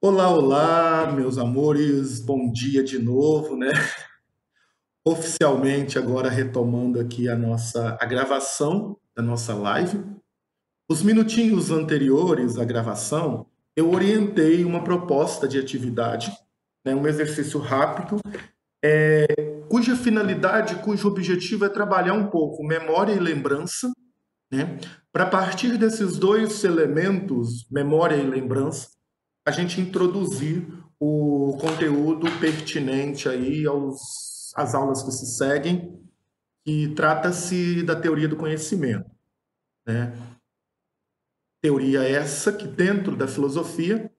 Olá, olá, meus amores, bom dia de novo, né? Oficialmente agora retomando aqui a gravação da nossa live. Os minutinhos anteriores à gravação, eu orientei uma proposta de atividade, né, um exercício rápido, cuja finalidade, cujo objetivo é trabalhar um pouco memória e lembrança, né? Para partir desses dois elementos, memória e lembrança, a gente introduzir o conteúdo pertinente aí às aulas que se seguem, que trata-se da teoria do conhecimento, né? Teoria essa que, dentro da filosofia,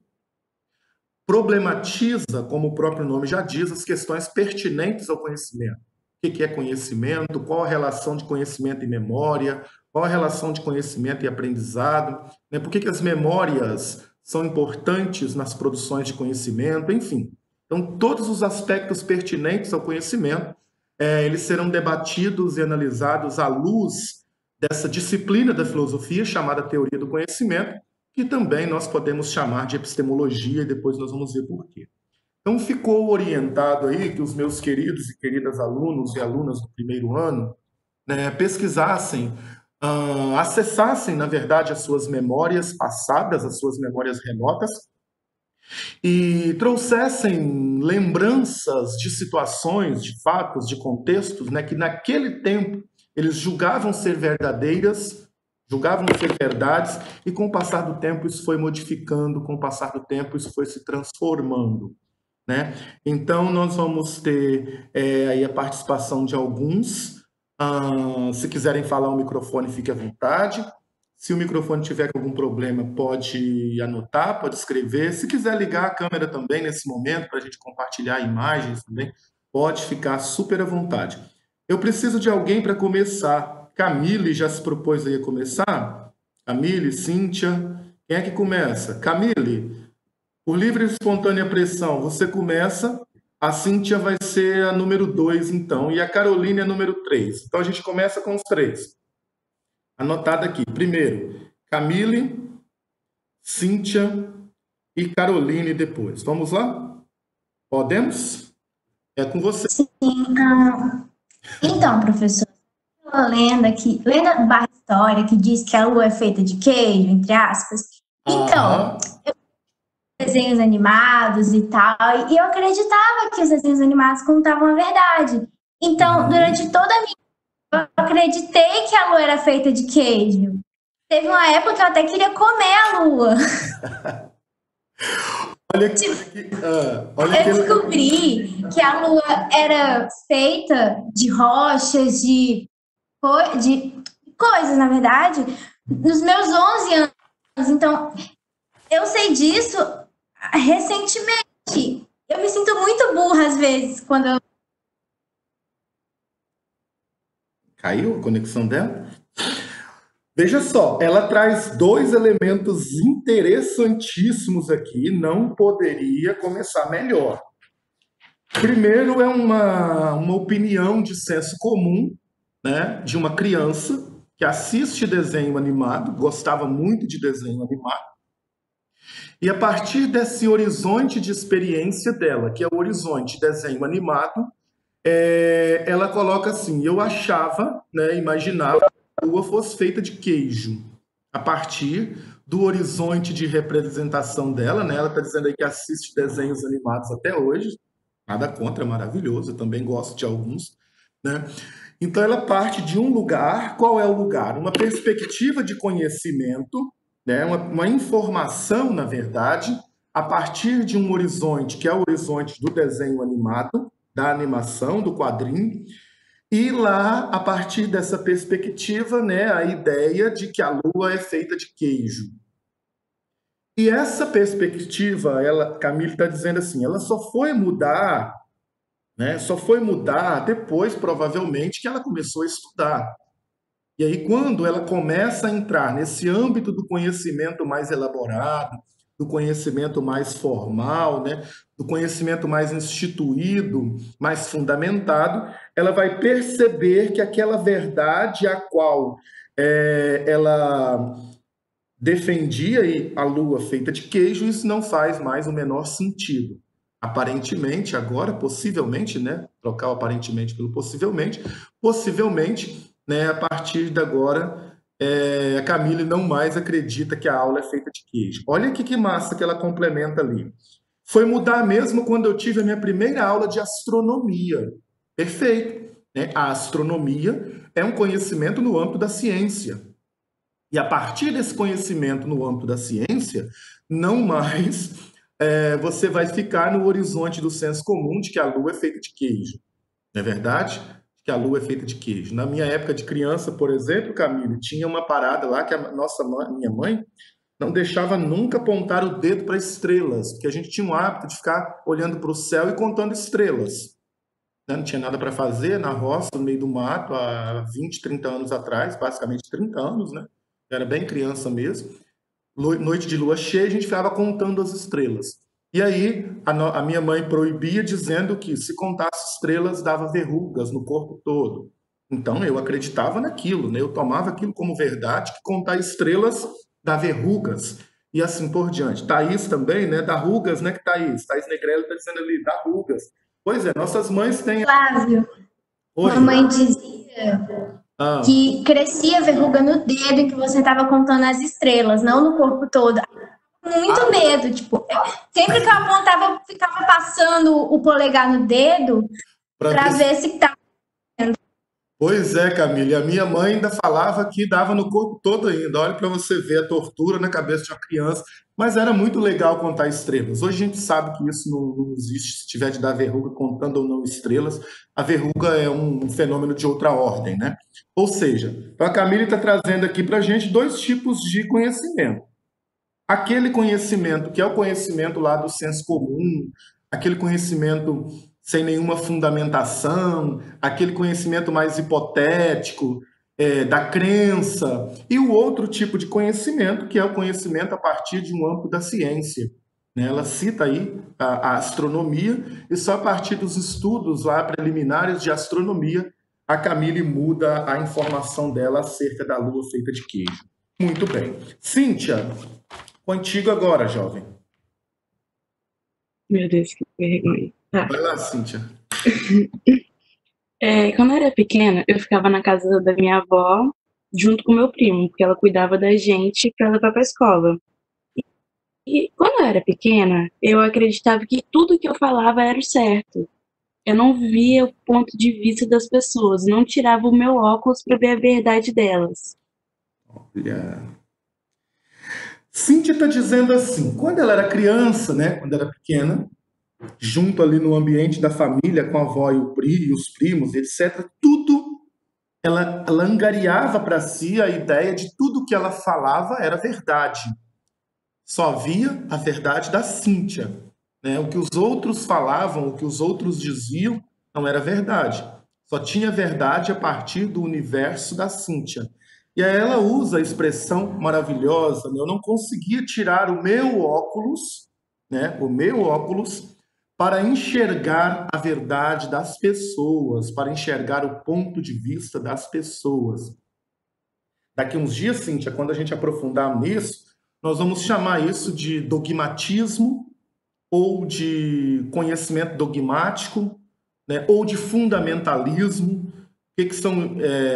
problematiza, como o próprio nome já diz, as questões pertinentes ao conhecimento. O que é conhecimento? Qual a relação de conhecimento e memória? Qual a relação de conhecimento e aprendizado? Né? Por que as memórias são importantes nas produções de conhecimento? Enfim, então todos os aspectos pertinentes ao conhecimento, eles serão debatidos e analisados à luz dessa disciplina da filosofia chamada teoria do conhecimento, que também nós podemos chamar de epistemologia, e depois nós vamos ver por quê. Então, ficou orientado aí que os meus queridos e queridas alunos e alunas do primeiro ano, né, pesquisassem, acessassem, na verdade, as suas memórias passadas, as suas memórias remotas, e trouxessem lembranças de situações, de fatos, de contextos, né, que naquele tempo eles julgavam ser verdadeiras, julgavam ser verdades, e com o passar do tempo isso foi modificando, com o passar do tempo isso foi se transformando, né? Então nós vamos ter aí a participação de alguns. Se quiserem falar o microfone, fique à vontade. Se o microfone tiver algum problema, pode anotar, pode escrever. Se quiser ligar a câmera também nesse momento, para a gente compartilhar imagens também, pode ficar super à vontade. Eu preciso de alguém para começar. Camille já se propôs aí a começar? Camille, Cíntia, quem é que começa? Camille, por livre e espontânea pressão, você começa. A Cíntia vai ser a número 2, então, e a Caroline é a número 3. Então a gente começa com os três. Anotado aqui. Primeiro, Camille, Cíntia e Caroline depois. Vamos lá? Podemos? É com você. Sim, então, professor, uma lenda barra história que diz que a lua é feita de queijo, entre aspas. Então, Aham. desenhos animados e tal, e eu acreditava que os desenhos animados contavam a verdade. Então, durante Uhum. toda a minha vida, eu acreditei que a lua era feita de queijo. Teve uma época que eu até queria comer a lua. Olha Eu que. descobri que a lua era feita de rochas, de coisas, na verdade, nos meus 11 anos. Então, eu sei disso recentemente. Eu me sinto muito burra às vezes quando eu. Caiu a conexão dela? Veja só, ela traz dois elementos interessantíssimos aqui, não poderia começar melhor. Primeiro é uma opinião de senso comum, né, de uma criança que assiste desenho animado, gostava muito de desenho animado, e a partir desse horizonte de experiência dela, que é o horizonte desenho animado, ela coloca assim: eu achava, né, imaginava que a lua fosse feita de queijo, a partir do horizonte de representação dela, né? Ela está dizendo aí que assiste desenhos animados até hoje, nada contra, é maravilhoso, eu também gosto de alguns, né? Então ela parte de um lugar, qual é o lugar? Uma perspectiva de conhecimento, né? Uma informação, na verdade, a partir de um horizonte, que é o horizonte do desenho animado, da animação, do quadrinho, e lá, a partir dessa perspectiva, né, a ideia de que a Lua é feita de queijo. E essa perspectiva, Camille está dizendo assim, ela só foi mudar, né, só foi mudar depois, provavelmente, que ela começou a estudar. E aí, quando ela começa a entrar nesse âmbito do conhecimento mais elaborado, do conhecimento mais formal, né, do conhecimento mais instituído, mais fundamentado, ela vai perceber que aquela verdade a qual ela defendia aí a lua feita de queijo, isso não faz mais o menor sentido. Aparentemente, agora, possivelmente, né? Trocar o aparentemente pelo possivelmente, né? A partir de agora, a Camille não mais acredita que a aula é feita de queijo. Olha que massa que ela complementa ali. Foi mudar mesmo quando eu tive a minha primeira aula de astronomia. Perfeito, né? A astronomia é um conhecimento no âmbito da ciência. E a partir desse conhecimento no âmbito da ciência, não mais você vai ficar no horizonte do senso comum de que a Lua é feita de queijo. Não é verdade? Que a Lua é feita de queijo. Na minha época de criança, por exemplo, Camille, tinha uma parada lá que minha mãe não deixava nunca apontar o dedo para estrelas, porque a gente tinha um hábito de ficar olhando para o céu e contando estrelas. Né? Não tinha nada para fazer na roça, no meio do mato, há 20, 30 anos atrás, basicamente 30 anos, né? Eu era bem criança mesmo. Noite de lua cheia, a gente ficava contando as estrelas. E aí, a minha mãe proibia, dizendo que se contasse estrelas, dava verrugas no corpo todo. Então, eu acreditava naquilo, né? Eu tomava aquilo como verdade, que contar estrelas dá verrugas. E assim por diante. Thaís também, né? Dá rugas, né? Que Thaís? Thaís Negrelli está dizendo ali, dá rugas. Pois é, nossas mães têm. Flávio, Oi. mamãe dizia que crescia verruga no dedo em que você estava contando as estrelas, não no corpo todo. Muito medo, tipo, sempre que eu apontava, eu ficava passando o polegar no dedo para ver se estava. Pois é, Camille, a minha mãe ainda falava que dava no corpo todo ainda. Olha para você ver a tortura na cabeça de uma criança. Mas era muito legal contar estrelas. Hoje a gente sabe que isso não existe. Se tiver de dar verruga contando ou não estrelas, a verruga é um fenômeno de outra ordem, né? Ou seja, então a Camille está trazendo aqui para a gente dois tipos de conhecimento. Aquele conhecimento que é o conhecimento lá do senso comum, aquele conhecimento sem nenhuma fundamentação, aquele conhecimento mais hipotético, da crença, e o outro tipo de conhecimento, que é o conhecimento a partir de um âmbito da ciência. Né? Ela cita aí a astronomia, e só a partir dos estudos lá preliminares de astronomia, a Camille muda a informação dela acerca da lua feita de queijo. Muito bem. Cíntia, contigo agora, jovem. Meu Deus, que vergonha. Tá. Vai lá, Cíntia. Quando eu era pequena, eu ficava na casa da minha avó junto com meu primo, porque ela cuidava da gente para levar para a escola. E quando eu era pequena, eu acreditava que tudo que eu falava era o certo. Eu não via o ponto de vista das pessoas, não tirava o meu óculos para ver a verdade delas. Olha. Cíntia está dizendo assim, quando ela era criança, né, quando era pequena, junto ali no ambiente da família, com a avó e os primos, etc., tudo, ela angariava para si a ideia de tudo que ela falava era verdade. Só via a verdade da Cíntia. Né? O que os outros falavam, o que os outros diziam, não era verdade. Só tinha verdade a partir do universo da Cíntia. E aí ela usa a expressão maravilhosa, né? Eu não conseguia tirar o meu óculos, né? O meu óculos, para enxergar a verdade das pessoas, para enxergar o ponto de vista das pessoas. Daqui uns dias, Cíntia, quando a gente aprofundar nisso, nós vamos chamar isso de dogmatismo, ou de conhecimento dogmático, né? Ou de fundamentalismo. O que são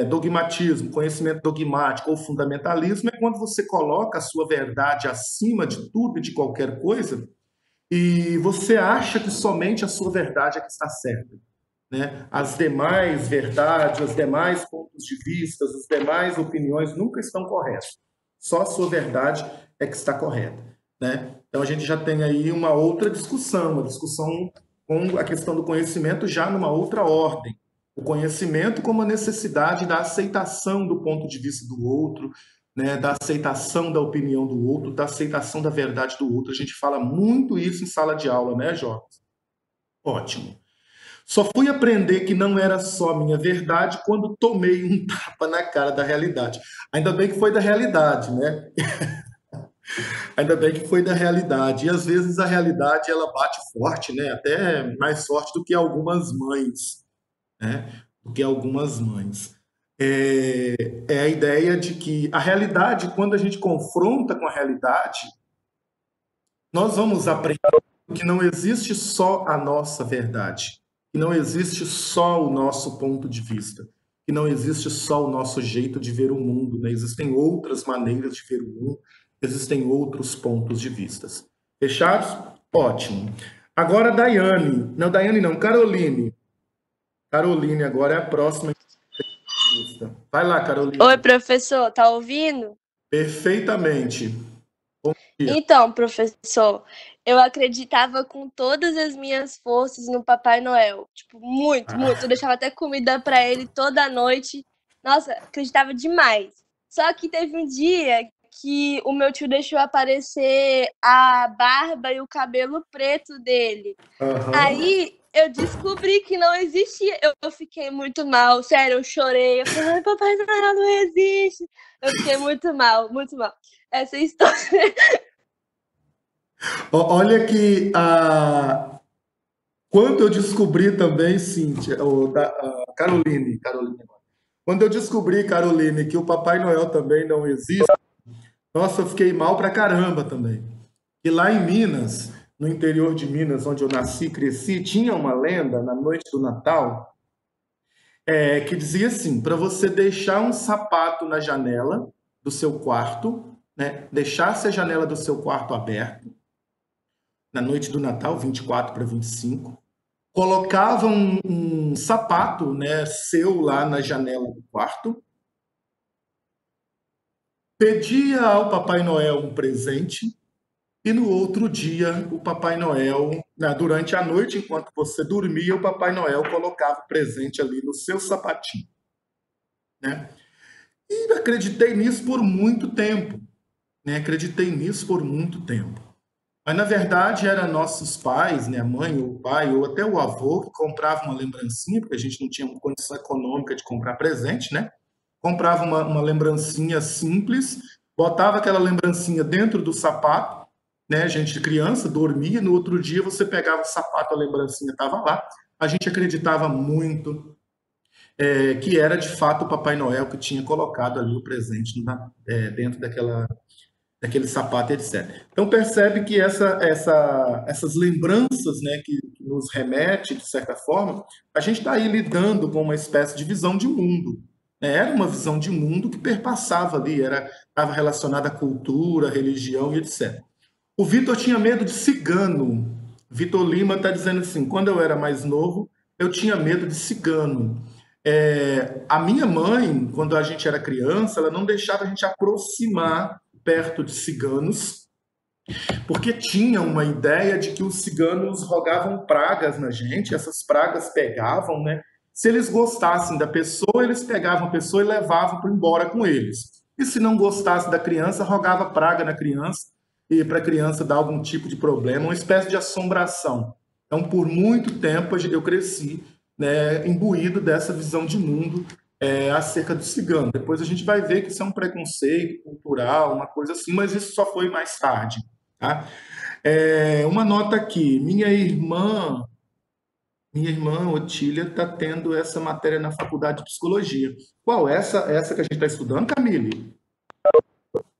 dogmatismo, conhecimento dogmático ou fundamentalismo? É quando você coloca a sua verdade acima de tudo e de qualquer coisa e você acha que somente a sua verdade é que está certa. Né? As demais verdades, os demais pontos de vista, as demais opiniões nunca estão corretas. Só a sua verdade é que está correta. Né? Então a gente já tem aí uma outra discussão, uma discussão com a questão do conhecimento já numa outra ordem. O conhecimento como a necessidade da aceitação do ponto de vista do outro, né, da aceitação da opinião do outro, da aceitação da verdade do outro. A gente fala muito isso em sala de aula, né, Jorge? Ótimo. Só fui aprender que não era só minha verdade quando tomei um tapa na cara da realidade. Ainda bem que foi da realidade, né? Ainda bem que foi da realidade. E às vezes a realidade ela bate forte, né? Até mais forte do que algumas mães, né? Do que algumas mães. é a ideia de que a realidade, quando a gente confronta com a realidade, nós vamos aprender que não existe só a nossa verdade, que não existe só o nosso ponto de vista, que não existe só o nosso jeito de ver o mundo, né? Existem outras maneiras de ver o mundo, existem outros pontos de vista. Fechados? Ótimo. Agora, Daiane. Não, Daiane não, Caroline. Caroline agora é a próxima entrevista. Vai lá, Caroline. Oi, professor, tá ouvindo? Perfeitamente. Bom dia. Então, professor, eu acreditava com todas as minhas forças no Papai Noel. Tipo, muito, muito. Eu deixava até comida pra ele toda noite. Nossa, acreditava demais. Só que teve um dia que o meu tio deixou aparecer a barba e o cabelo preto dele. Aham. Aí eu descobri que não existia. Eu fiquei muito mal, sério, eu chorei. Eu falei, ai, Papai Noel não existe. Eu fiquei muito mal, muito mal. Essa história. Olha que quando eu descobri também, Cíntia, Caroline, quando eu descobri, Caroline, que o Papai Noel também não existe, nossa, eu fiquei mal pra caramba também. E lá em Minas, no interior de Minas, onde eu nasci e cresci, tinha uma lenda na noite do Natal, que dizia assim, para você deixar um sapato na janela do seu quarto, né, deixasse a janela do seu quarto aberta, na noite do Natal, 24 para 25, colocava um sapato, né, seu lá na janela do quarto, pedia ao Papai Noel um presente e no outro dia o Papai Noel, durante a noite, enquanto você dormia, o Papai Noel colocava o presente ali no seu sapatinho, né? E acreditei nisso por muito tempo, né? Acreditei nisso por muito tempo. Mas, na verdade, eram nossos pais, né, a mãe ou o pai, ou até o avô, que comprava uma lembrancinha, porque a gente não tinha condição econômica de comprar presente, né? Comprava uma lembrancinha simples, botava aquela lembrancinha dentro do sapato, né? A gente, criança, dormia, no outro dia você pegava o sapato, a lembrancinha estava lá. A gente acreditava muito que era, de fato, o Papai Noel que tinha colocado ali o presente dentro daquele sapato, etc. Então percebe que essas lembranças, né, que nos remete, de certa forma, a gente está aí lidando com uma espécie de visão de mundo, né? Era uma visão de mundo que perpassava ali, estava relacionada à cultura, à religião e etc. O Vitor tinha medo de cigano. Vitor Lima está dizendo assim, quando eu era mais novo, eu tinha medo de cigano. A minha mãe, quando a gente era criança, ela não deixava a gente aproximar perto de ciganos, porque tinha uma ideia de que os ciganos rogavam pragas na gente, essas pragas pegavam, né? Se eles gostassem da pessoa, eles pegavam a pessoa e levavam para embora com eles. E se não gostasse da criança, rogava praga na criança, e para a criança dar algum tipo de problema, uma espécie de assombração. Então, por muito tempo, eu cresci, né, imbuído dessa visão de mundo acerca do cigano. Depois a gente vai ver que isso é um preconceito cultural, uma coisa assim, mas isso só foi mais tarde. Tá? Uma nota aqui, minha irmã Otília está tendo essa matéria na faculdade de psicologia. Qual? Essa que a gente está estudando, Camille?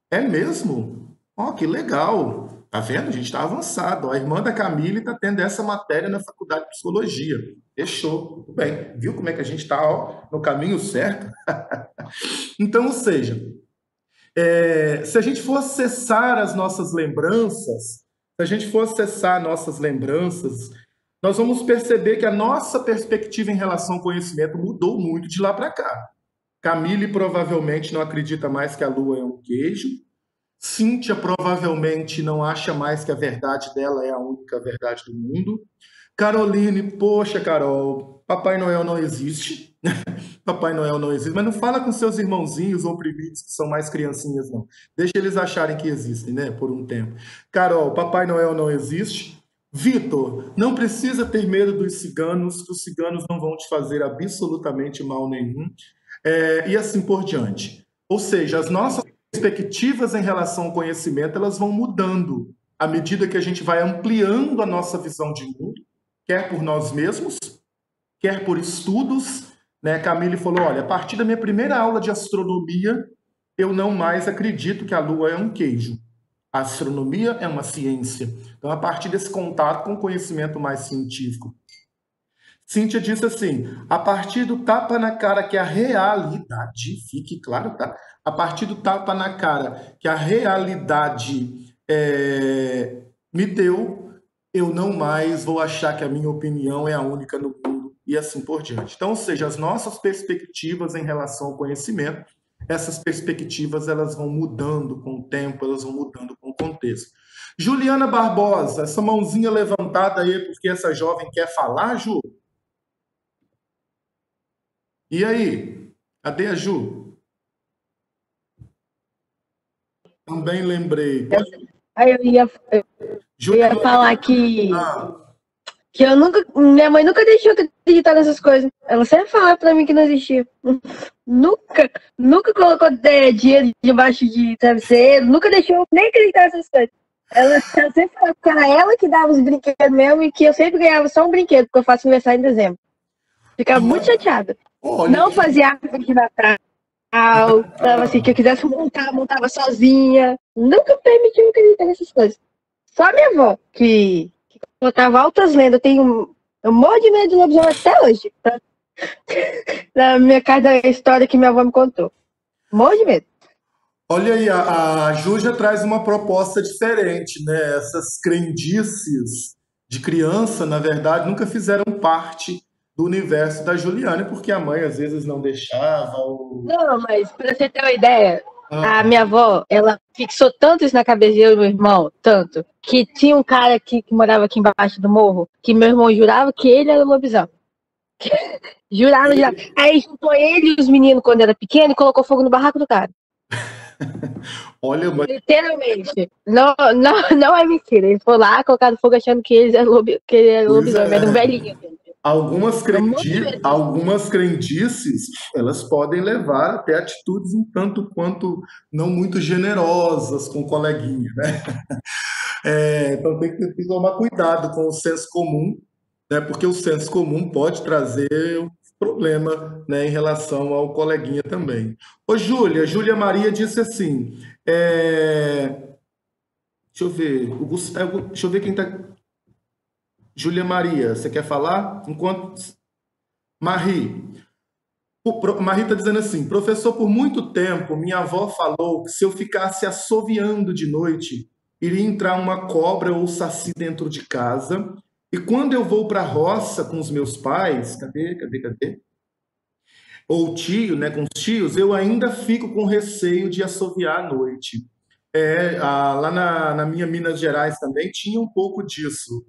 É mesmo? Ó, que legal! Tá vendo? A gente está avançado. A irmã da Camille está tendo essa matéria na faculdade de psicologia. Fechou. Tudo bem. Viu como é que a gente está no caminho certo? Então, ou seja, se a gente for acessar as nossas lembranças, nós vamos perceber que a nossa perspectiva em relação ao conhecimento mudou muito de lá para cá. Camille provavelmente não acredita mais que a Lua é um queijo. Cíntia provavelmente não acha mais que a verdade dela é a única verdade do mundo. Caroline, poxa, Carol, Papai Noel não existe. Papai Noel não existe. Mas não fala com seus irmãozinhos oprimidos que são mais criancinhas, não. Deixa eles acharem que existem, né? Por um tempo. Carol, Papai Noel não existe. Vitor, não precisa ter medo dos ciganos, que os ciganos não vão te fazer absolutamente mal nenhum. E assim por diante. Ou seja, as nossas perspectivas em relação ao conhecimento, elas vão mudando à medida que a gente vai ampliando a nossa visão de mundo, quer por nós mesmos, quer por estudos, né? Camille falou, olha, a partir da minha primeira aula de astronomia, eu não mais acredito que a Lua é um queijo. A astronomia é uma ciência. Então, a partir desse contato com o conhecimento mais científico. Cíntia disse assim, a partir do tapa na cara que a realidade, fique claro, tá? A partir do tapa na cara que a realidade me deu, eu não mais vou achar que a minha opinião é a única no mundo e assim por diante. Então, ou seja, as nossas perspectivas em relação ao conhecimento, essas perspectivas elas vão mudando com o tempo, elas vão mudando com o contexto. Juliana Barbosa, essa mãozinha levantada aí porque essa jovem quer falar, Ju? E aí? Cadê a Ju? Também lembrei. Aí eu ia falar que eu nunca. Minha mãe nunca deixou eu acreditar nessas coisas. Ela sempre falava pra mim que não existia. Nunca colocou dinheiro debaixo de travesseiro, nunca deixou eu nem acreditar nessas coisas. Ela sempre falava que era ela que dava os brinquedos mesmo e que eu sempre ganhava só um brinquedo, porque eu faço aniversário em dezembro. Ficava muito chateada. Olha, não fazia árvore de Natal. Assim, que eu quisesse montar, montava sozinha. Nunca permitiu acreditar nessas coisas. Só a minha avó, que contava altas lendas. Eu morro de medo de lobisomem até hoje. Tá? Na minha casa da história que minha avó me contou. Morro de medo. Olha aí, a Ju já traz uma proposta diferente, né? Essas crendices de criança, na verdade, nunca fizeram parte do universo da Juliane, porque a mãe às vezes não deixava. Não, mas pra você ter uma ideia, a minha avó, ela fixou tanto isso na cabeça de eu e meu irmão, tanto, que tinha um cara aqui que morava aqui embaixo do morro, que meu irmão jurava que ele era lobisomem. Jurava. Aí juntou ele e os meninos quando era pequeno e colocou fogo no barraco do cara. Olha, mas... Literalmente. Não é mentira. Ele foi lá, colocado fogo achando que ele era lobisomem, era um velhinho. Algumas crendices, elas podem levar até atitudes um tanto quanto não muito generosas com o coleguinha, né? Então tem que tomar cuidado com o senso comum, né? Porque o senso comum pode trazer um problema, né, em relação ao coleguinha também. Ô, Júlia Maria disse assim, deixa eu ver, deixa eu ver quem está... Júlia Maria, você quer falar? Enquanto... Marie está dizendo assim, professor, por muito tempo, minha avó falou que se eu ficasse assoviando de noite, iria entrar uma cobra ou saci dentro de casa, e quando eu vou para a roça com os meus pais, cadê? Ou tio, né, com os tios, eu ainda fico com receio de assoviar à noite. Lá na minha Minas Gerais também tinha um pouco disso,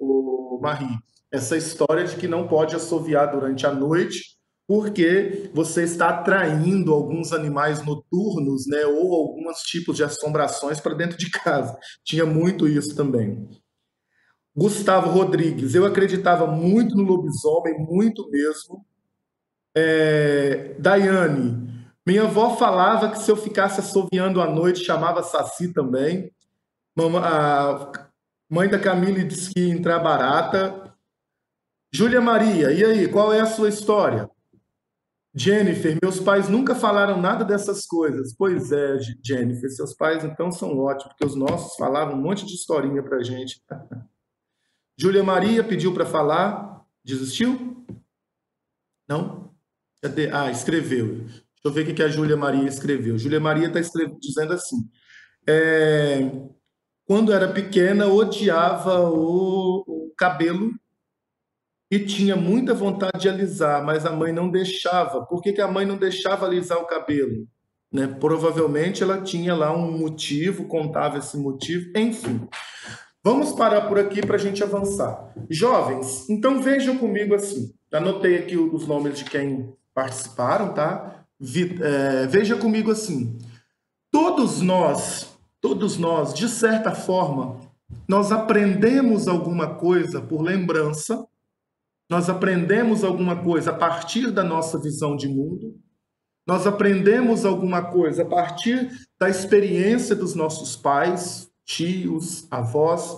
Marie. Essa história de que não pode assoviar durante a noite, porque você está atraindo alguns animais noturnos, né, ou alguns tipos de assombrações para dentro de casa. Tinha muito isso também. Gustavo Rodrigues, eu acreditava muito no lobisomem, muito mesmo. Daiane, minha avó falava que se eu ficasse assoviando à noite, chamava saci também. A mãe da Camille disse que ia entrar barata. Júlia Maria, e aí, qual é a sua história? Jennifer, meus pais nunca falaram nada dessas coisas. Pois é, Jennifer, seus pais então são ótimos, porque os nossos falavam um monte de historinha pra gente. Júlia Maria pediu para falar. Desistiu? Não? Cadê? Escreveu. Deixa eu ver o que a Júlia Maria escreveu. Júlia Maria está dizendo assim, quando era pequena, odiava o cabelo e tinha muita vontade de alisar, mas a mãe não deixava. Por que a mãe não deixava alisar o cabelo? Né? Provavelmente ela tinha lá um motivo, contava esse motivo, enfim. Vamos parar por aqui para a gente avançar. Jovens, então vejam comigo assim. Anotei aqui os nomes de quem participaram, tá? Veja comigo assim. Todos nós, de certa forma, nós aprendemos alguma coisa por lembrança, nós aprendemos alguma coisa a partir da nossa visão de mundo, nós aprendemos alguma coisa a partir da experiência dos nossos pais, tios, avós,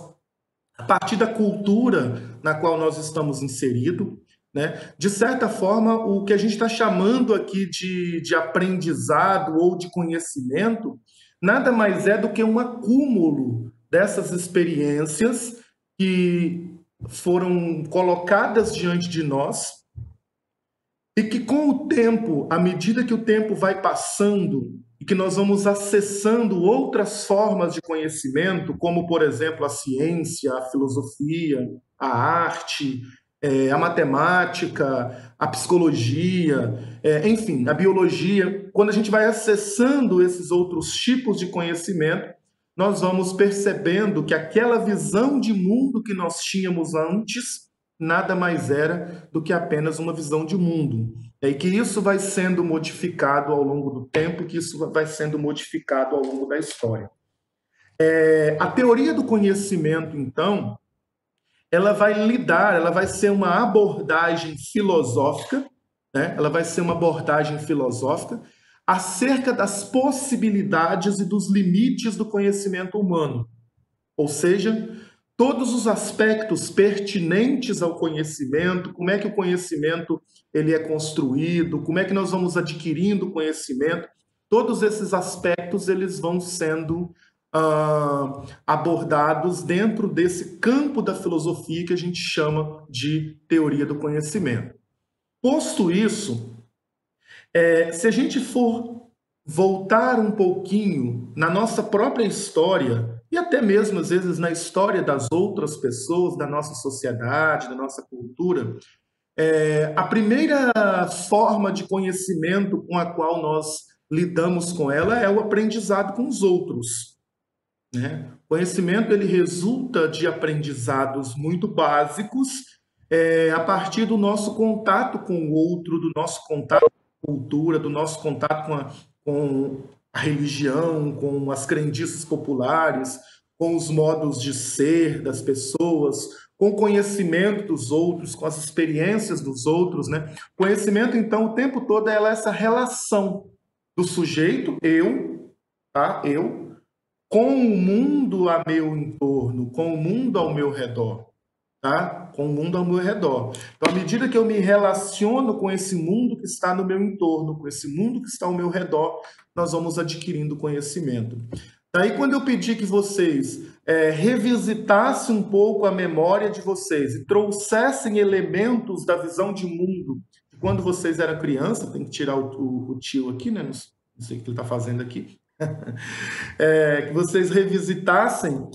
a partir da cultura na qual nós estamos inseridos. né? De certa forma, o que a gente está chamando aqui de aprendizado ou de conhecimento nada mais é do que um acúmulo dessas experiências que foram colocadas diante de nós e que com o tempo, à medida que o tempo vai passando e que nós vamos acessando outras formas de conhecimento, como, por exemplo, a ciência, a filosofia, a arte, a matemática, a psicologia, enfim, a biologia, quando a gente vai acessando esses outros tipos de conhecimento, nós vamos percebendo que aquela visão de mundo que nós tínhamos antes nada mais era do que apenas uma visão de mundo. E que isso vai sendo modificado ao longo do tempo, que isso vai sendo modificado ao longo da história. A teoria do conhecimento, então, ela vai ser uma abordagem filosófica, né? Ela vai ser uma abordagem filosófica acerca das possibilidades e dos limites do conhecimento humano. Ou seja, todos os aspectos pertinentes ao conhecimento, como é que o conhecimento ele é construído, como é que nós vamos adquirindo conhecimento, todos esses aspectos eles vão sendo abordados dentro desse campo da filosofia que a gente chama de teoria do conhecimento. Posto isso, se a gente for voltar um pouquinho na nossa própria história, e até mesmo, às vezes, na história das outras pessoas, da nossa sociedade, da nossa cultura, a primeira forma de conhecimento com a qual nós lidamos com ela é o aprendizado com os outros, né? O conhecimento ele resulta de aprendizados muito básicos a partir do nosso contato com o outro, do nosso contato com a cultura, do nosso contato com a religião, com as crendices populares, com os modos de ser das pessoas, com o conhecimento dos outros, com as experiências dos outros, né? Conhecimento, então, o tempo todo é essa relação do sujeito, eu, com o mundo a meu entorno, com o mundo ao meu redor, tá? Com o mundo ao meu redor. Então, à medida que eu me relaciono com esse mundo que está no meu entorno, com esse mundo que está ao meu redor, nós vamos adquirindo conhecimento. Daí, quando eu pedi que vocês revisitassem um pouco a memória de vocês e trouxessem elementos da visão de mundo de quando vocês eram criança, tem que tirar o tio aqui, né? Não sei o que ele está fazendo aqui. Que vocês revisitassem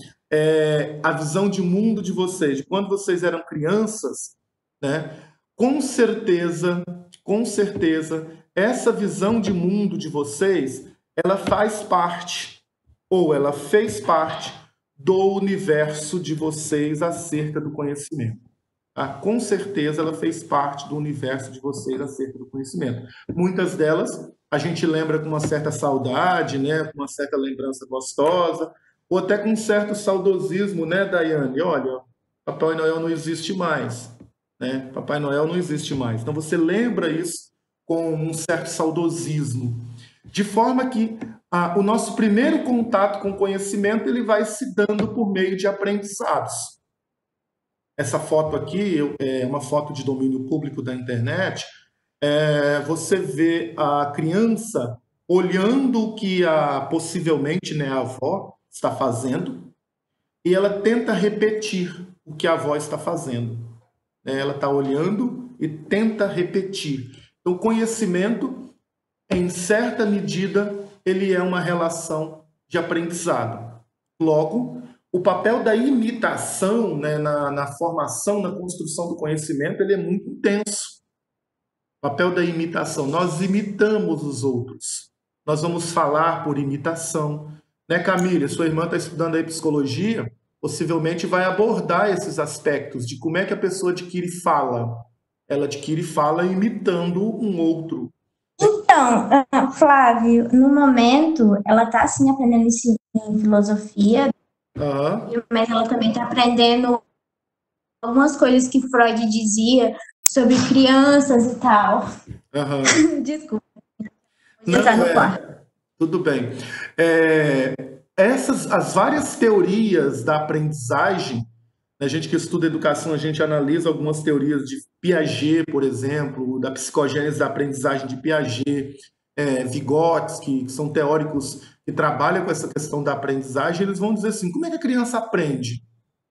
a visão de mundo de vocês, de quando vocês eram crianças, né? Com certeza, essa visão de mundo de vocês, ela faz parte, ou ela fez parte do universo de vocês acerca do conhecimento. Tá? Com certeza ela fez parte do universo de vocês acerca do conhecimento. Muitas delas a gente lembra com uma certa saudade, né? Com uma certa lembrança gostosa, ou até com um certo saudosismo, né, Daiane? Olha, Papai Noel não existe mais, né? Papai Noel não existe mais. Então você lembra isso com um certo saudosismo. De forma que o nosso primeiro contato com o conhecimento ele vai se dando por meio de aprendizados. Essa foto aqui é uma foto de domínio público da internet. Você vê a criança olhando o que possivelmente, né, a avó está fazendo e ela tenta repetir o que a avó está fazendo. Ela está olhando e tenta repetir. Então, o conhecimento, em certa medida, ele é uma relação de aprendizado. Logo, o papel da imitação, né, na formação, na construção do conhecimento, ele é muito intenso. O papel da imitação. Nós imitamos os outros. Nós vamos falar por imitação. Né, Camila? Sua irmã está estudando aí psicologia, possivelmente vai abordar esses aspectos de como é que a pessoa adquire fala. Ela adquire fala imitando um outro. Então, Flávio, no momento, ela está, sim, aprendendo em filosofia, mas ela também está aprendendo algumas coisas que Freud dizia sobre crianças e tal. Desculpa. Tudo bem. As várias teorias da aprendizagem, A gente que estuda educação, a gente analisa algumas teorias de Piaget, por exemplo, da psicogênese da aprendizagem de Piaget, Vygotsky, que são teóricos que trabalham com essa questão da aprendizagem. Eles vão dizer assim, como é que a criança aprende?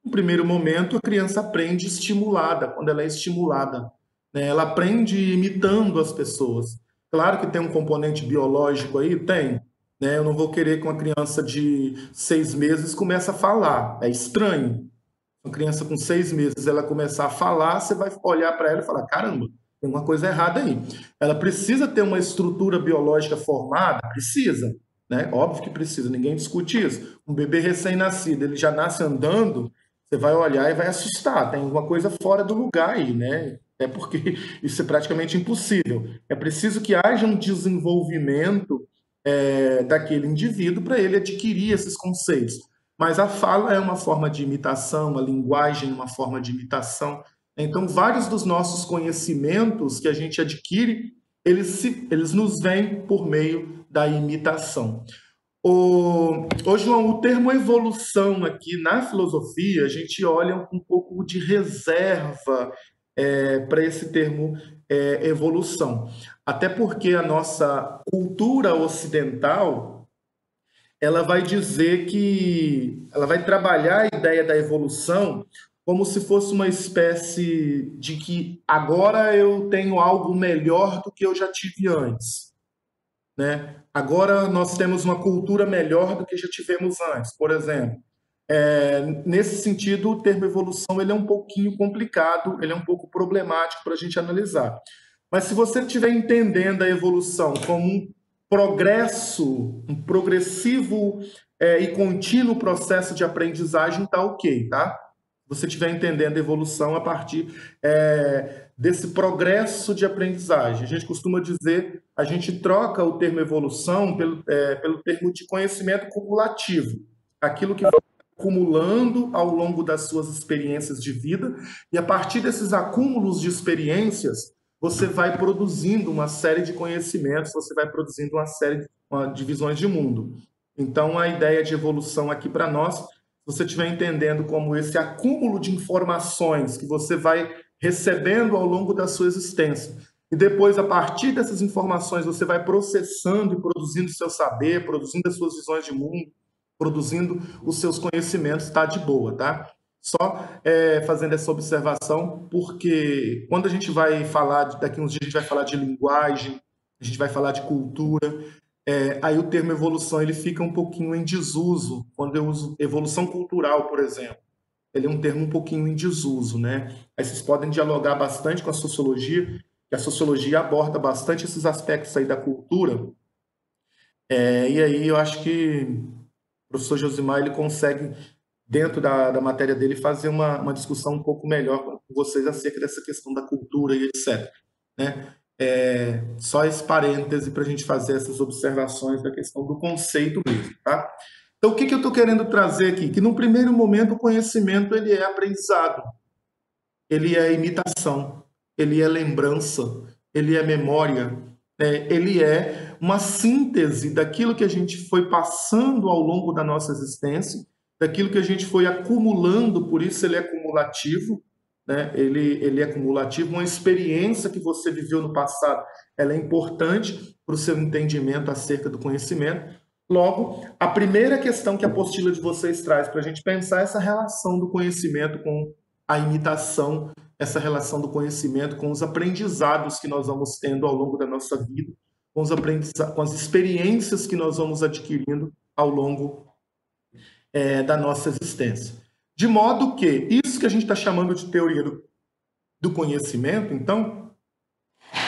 No primeiro momento, a criança aprende estimulada, quando ela é estimulada, né? Ela aprende imitando as pessoas. Claro que tem um componente biológico aí, tem, né? Eu não vou querer que uma criança de 6 meses comece a falar, é estranho. Uma criança com 6 meses, ela começar a falar, você vai olhar para ela e falar, caramba, tem uma coisa errada aí. Ela precisa ter uma estrutura biológica formada? Precisa, né? Óbvio que precisa, ninguém discute isso. Um bebê recém-nascido, ele já nasce andando, você vai olhar e vai assustar, tem alguma coisa fora do lugar aí, né? É porque isso é praticamente impossível. É preciso que haja um desenvolvimento daquele indivíduo para ele adquirir esses conceitos. Mas a fala é uma forma de imitação, a linguagem é uma forma de imitação. Então, vários dos nossos conhecimentos que a gente adquire, eles nos vêm por meio da imitação. Ô João, o termo evolução aqui na filosofia, a gente olha com um pouco de reserva para esse termo evolução. Até porque a nossa cultura ocidental, ela vai dizer que ela vai trabalhar a ideia da evolução como se fosse uma espécie de que agora eu tenho algo melhor do que eu já tive antes, né? Agora nós temos uma cultura melhor do que já tivemos antes, por exemplo. Nesse sentido, o termo evolução ele é um pouquinho complicado, ele é um pouco problemático para a gente analisar. Mas se você estiver entendendo a evolução como um progresso, um progressivo e contínuo processo de aprendizagem, tá ok, tá? Se você estiver entendendo a evolução a partir desse progresso de aprendizagem. A gente costuma dizer, a gente troca o termo evolução pelo termo de conhecimento cumulativo. Aquilo que vai acumulando ao longo das suas experiências de vida, e a partir desses acúmulos de experiências, você vai produzindo uma série de conhecimentos, você vai produzindo uma série de visões de mundo. Então, a ideia de evolução aqui para nós, se você estiver entendendo como esse acúmulo de informações que você vai recebendo ao longo da sua existência, e depois, a partir dessas informações, você vai processando e produzindo seu saber, produzindo as suas visões de mundo, produzindo os seus conhecimentos, está de boa, tá? Só fazendo essa observação, porque quando a gente vai falar, daqui uns dias a gente vai falar de linguagem, a gente vai falar de cultura, aí o termo evolução ele fica um pouquinho em desuso. Quando eu uso evolução cultural, por exemplo, ele é um termo um pouquinho em desuso, né? Aí vocês podem dialogar bastante com a sociologia, que a sociologia aborda bastante esses aspectos aí da cultura, e aí eu acho que o professor Josimar ele consegue, dentro da matéria dele, fazer uma discussão um pouco melhor com vocês acerca dessa questão da cultura e etc. Né? Só esse parêntese para a gente fazer essas observações da questão do conceito mesmo. Tá? Então, o que eu estou querendo trazer aqui? Que, no primeiro momento, o conhecimento ele é aprendizado, ele é imitação, ele é lembrança, ele é memória, ele é uma síntese daquilo que a gente foi passando ao longo da nossa existência, daquilo que a gente foi acumulando, por isso ele é cumulativo, né? Ele é cumulativo, uma experiência que você viveu no passado, ela é importante para o seu entendimento acerca do conhecimento. Logo, a primeira questão que a apostila de vocês traz para a gente pensar é essa relação do conhecimento com a imitação, essa relação do conhecimento com os aprendizados que nós vamos tendo ao longo da nossa vida, com as experiências que nós vamos adquirindo ao longo da nossa existência. De modo que isso que a gente está chamando de teoria do conhecimento, então,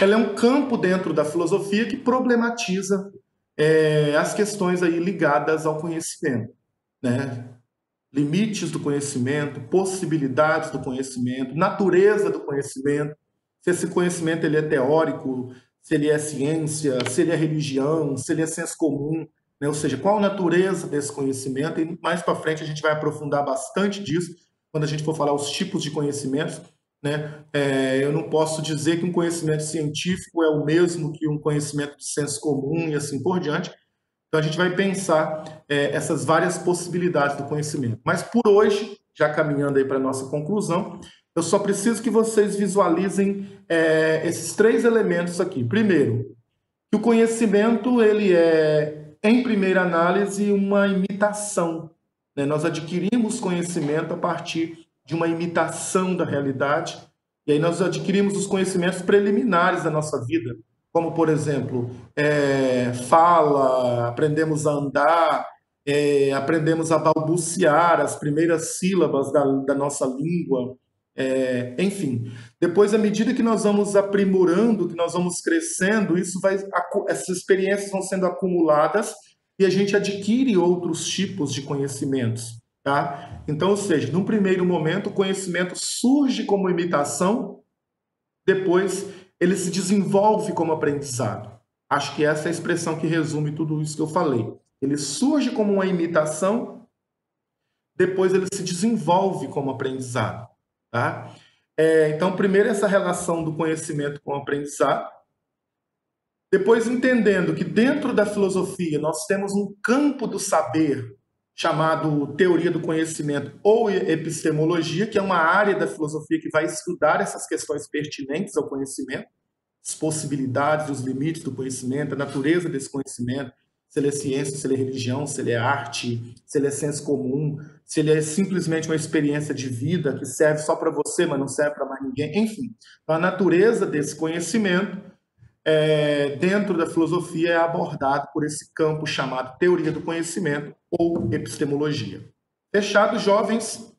ela é um campo dentro da filosofia que problematiza as questões aí ligadas ao conhecimento, né? Limites do conhecimento, possibilidades do conhecimento, natureza do conhecimento, se esse conhecimento ele é teórico, se ele é ciência, se ele é religião, se ele é senso comum, né? Ou seja, qual a natureza desse conhecimento, e mais para frente a gente vai aprofundar bastante disso, quando a gente for falar os tipos de conhecimentos, né? Eu não posso dizer que um conhecimento científico é o mesmo que um conhecimento de senso comum e assim por diante. Então, a gente vai pensar essas várias possibilidades do conhecimento. Mas, por hoje, já caminhando aí para a nossa conclusão, eu só preciso que vocês visualizem esses 3 elementos aqui. Primeiro, que o conhecimento, ele é, em primeira análise, uma imitação, né? Nós adquirimos conhecimento a partir de uma imitação da realidade, e aí nós adquirimos os conhecimentos preliminares da nossa vida, como, por exemplo, fala, aprendemos a andar, aprendemos a balbuciar as primeiras sílabas da nossa língua, enfim. Depois, à medida que nós vamos aprimorando, que nós vamos crescendo, essas experiências vão sendo acumuladas e a gente adquire outros tipos de conhecimentos, tá? Então, ou seja, num primeiro momento, o conhecimento surge como imitação, depois ele se desenvolve como aprendizado. Acho que essa é a expressão que resume tudo isso que eu falei. Ele surge como uma imitação, depois ele se desenvolve como aprendizado, tá? Então, primeiro essa relação do conhecimento com o aprendizado, depois entendendo que dentro da filosofia nós temos um campo do saber chamado teoria do conhecimento ou epistemologia, que é uma área da filosofia que vai estudar essas questões pertinentes ao conhecimento, as possibilidades, os limites do conhecimento, a natureza desse conhecimento, se ele é ciência, se ele é religião, se ele é arte, se ele é senso comum, se ele é simplesmente uma experiência de vida que serve só para você, mas não serve para mais ninguém, enfim. Então, a natureza desse conhecimento, dentro da filosofia, é abordado por esse campo chamado teoria do conhecimento ou epistemologia. Fechado, jovens?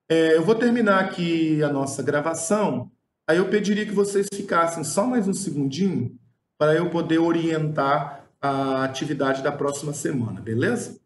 Eu vou terminar aqui a nossa gravação, aí eu pediria que vocês ficassem só mais um segundinho para eu poder orientar a atividade da próxima semana, beleza?